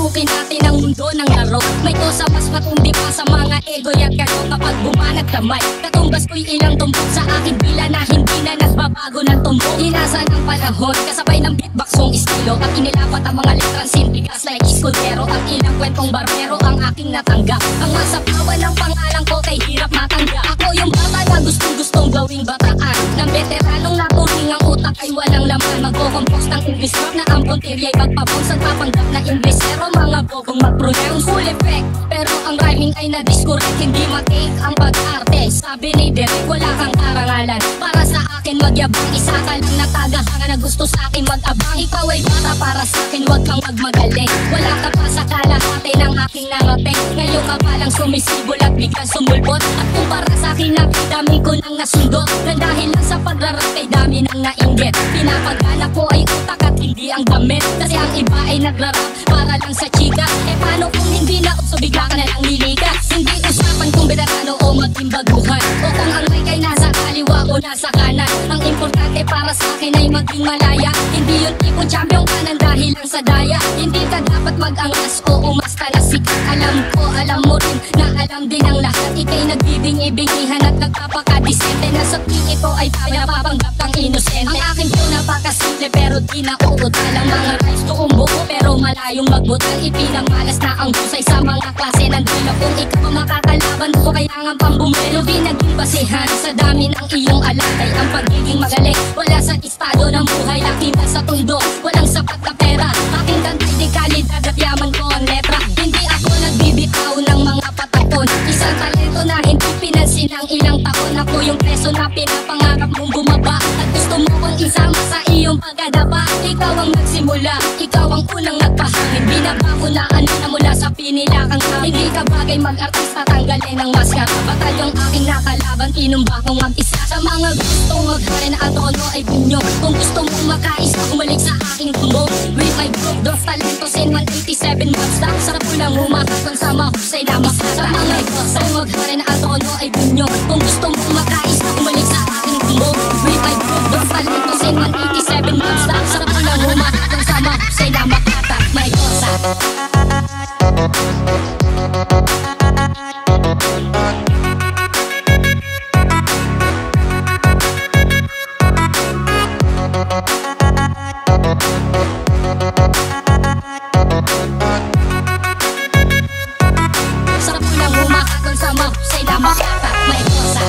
pasukin natin ang mundo ng laro. May kosa mas matindi pa sa mga ego at kayo kapag bumanag kamay. Katumbas ko'y ilang tumbok sa akin bila na hindi na nagbabago ng tumbok. Inasa ng panahon kasabay ng beatbox kong estilo at inilapat ang mga letrang simpligas like Escudero. Ang ilang kwentong barbero ang aking natanggap. Ang masapawan ng pangalan ko kay hirap matanggap. Ako yung bata na gustong gawing bataan ng veteranong naturing ang utak ay walang laman. Magko-compose ng English rap na ang punteria'y magpabons at papanggap na Inglesero. Mga bobong mag-pronounce full effect, pero ang rhyming ay na-discorrect. Hindi matake ang pag-arte. Sabi ni Derek wala kang karangalan. Para sa akin magyabang, isa ka lang na tagahanga na gusto sa akin mag-abang. Ikaw ay bata para sa akin, wag kang magmagaling. Wala ka pa sa kalahati ng aking narating. Ngayon ka palang sumisibol at biglang sumulpot. At kung para sa akin dami ko nang nasundot, na dahil lang sa pagrarap kay dami nang nainggit. Pinapagana ko ay utak at hindi ang damit. Kasi ang iba ay nagrarap para lang sa chika. Eh paano kung hindi na uso bigla ka na lang lilikas? Hindi usapan kung veterano o maging baguhan, o kung ang mic ay nasa kaliwa o nasa kanan. Ang importante para sa akin ay maging malaya. Hindi yun tipo champion ka nang dahil lang sa daya. Hindi ka dapat mag-angas o umasta na sikat. Alam ko, alam mo rin na alam din ang lahat. Ika'y nagbibingi-bingihan at nagpapakadisente na sa tingin ito ay tayo napapanggap kang inosente. Ang akin po napakasimple pero di na uutal. Ang mga rhymes ko buo pero malayong magbutal. Ipinangmalas na ang husay sa mga klase ng drilo. Kung ikaw ang makakalaban ko kailangan pang bumelo. Di naging basihan sa dami ng iyong alatay ang pagiging magaling. Wala sa estado ng buhay, nakita sa tundo. Walang sapat na pera, aking kantay di kalidad at yaman ko ang letra. Hindi ako nagbibitaw ng mga patapon. Isang talento na hindi pinansin ng ilang taon. Ako yung preso na pinapangarap mong bumaba at gusto mo kong isama sa iyong pagkadapa. Ikaw ang nagsimula, ikaw ang unang nagpahangin. Binabago na ano na mula sa pinilakang kami. Hindi ka bagay mag-artista, tanggalin ang maskara. Batalyong aking nakalaban, inumba kong mag-isa. Sa mga gustong maghari na ang tono ay bunyo. Kung gusto mong makaisa, umalik sa aking tumbong. With my group, dos talentos in 187 months. Sarap ko lang humakakon sa mahusay na makata. Sa mga gustong maghari na ang tono ay bunyo. Kung gusto mong makaisa, umalik sa aking tumbong. With my group, dos talentos in 187 months. Sarap ko lang humakakon sa mahusay na makata. My cosa. Sarap ko lang humakakon sa mahusay na makata. My cosa.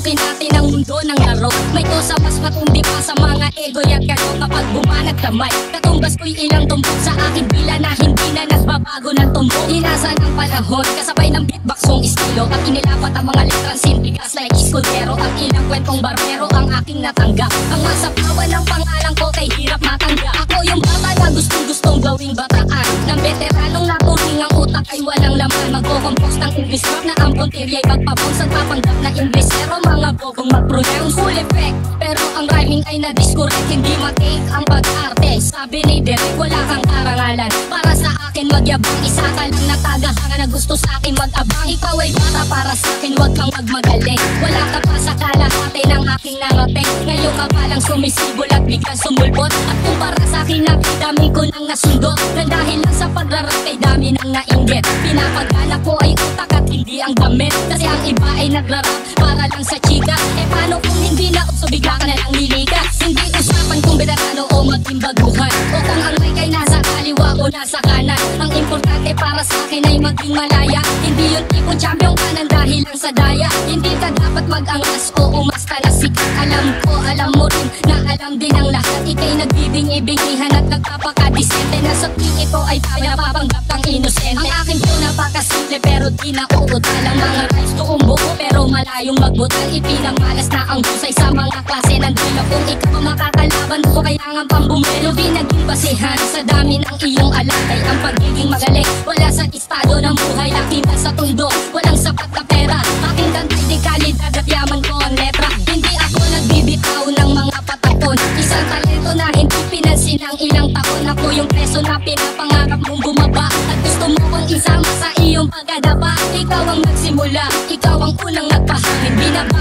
Natin ang mundo ng laro. May kosa mas matindi pa sa mga ego at kayo kapag bumanag kamay. Katumbas ko'y ilang tumbok sa akin bila na hindi na nagbabago ng tumbok. Inasa ng panahon kasabay ng beatbox kong estilo at inilapat ang mga letrang simpligas like Escudero. Ang ilang kwentong barbero ang aking natanggap. Ang masapawan ng pangalan ko kay hirap matanggap. Ako yung bata na gustong gawing bataan ng veteranong naturing ang utak ay walang laman. Magko-compose ng English rap na ang punteria'y magpabons at papanggap na Inglesero. Mga bobong mag-pronounce full effect, pero ang rhyming ay na-discorrect. Hindi matake ang pag-arte. Sabi ni Derek wala kang karangalan. Para sa akin magyabang, isa ka lang na tagahanga na gusto sa akin mag-abang. Ikaw ay bata para sa akin, wag kang magmagaling. Wala ka pa sa kalahati ng aking narating. Ngayon ka palang sumisibol at biglang sumulpot. At kung para sa akin dami ko nang nasundot, na dahil lang sa pagrarap kay dami nang nainggit. Pinapagana ko ay utak at hindi ang damit. Kasi ang iba ay nagrarap para lang sa chika. Eh paano kung hindi na uso bigla ka na lang lilikas? Hindi usapan kung veterano o maging baguhan, o kung ang mic ay nasa kaliwa o nasa kanan. Ang importante para sa akin ay maging malaya. Hindi yun tipo champion ka nang dahil lang sa daya. Hindi ka dapat mag-angas o umasta na sikat. Alam ko, alam mo rin na alam din ang lahat. Ika'y nagbibingi-bingihan at nagpapakadisente na sa tingin ito ay tayo napapanggap kang inosente. Ang akin po napakasimple pero di na uutal. Ang mga rhymes ko buo pero malayong magbutal. Ipinangmalas na ang husay sa mga klase ng drilo. Kung ikaw ang makakalaban ko kailangan pang bumelo. Di naging basihan sa dami ng iyong alatay ang pagiging magaling. Wala sa estado ng buhay, nakita sa tundo. Walang sapat na pera, aking kantay di kalidad at yaman ko ang letra. Hindi ako nagbibitaw ng mga patapon.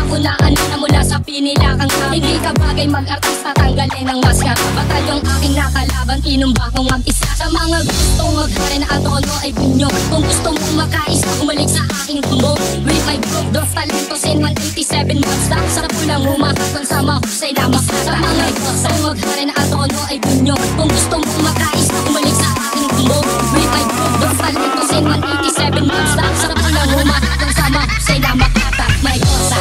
Naunaan na mula sa pinila kang kami. Hindi ka bagay mag-artista, tanggalin ang maskara. Batalyong aking nakalaban, inumba kong mag-isa. Sa mga gustong maghari na ang tono ay bunyo. Kung gusto mong makaisa, umalik sa aking tumbong. With my group, dos talentos in 187 months. Sarap ko lang humakatong sa mahusay na makata. Sa mga gustong maghari na ang tono ay bunyo. Kung gusto mong makaisa, umalik sa aking tumbong. With my group, dos talentos in 187 months. Sarap ko lang humakatong sa mahusay na makata. My cosa.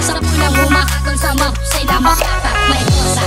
Sarap ko lang humakatong sa mahusay na makata. My cosa.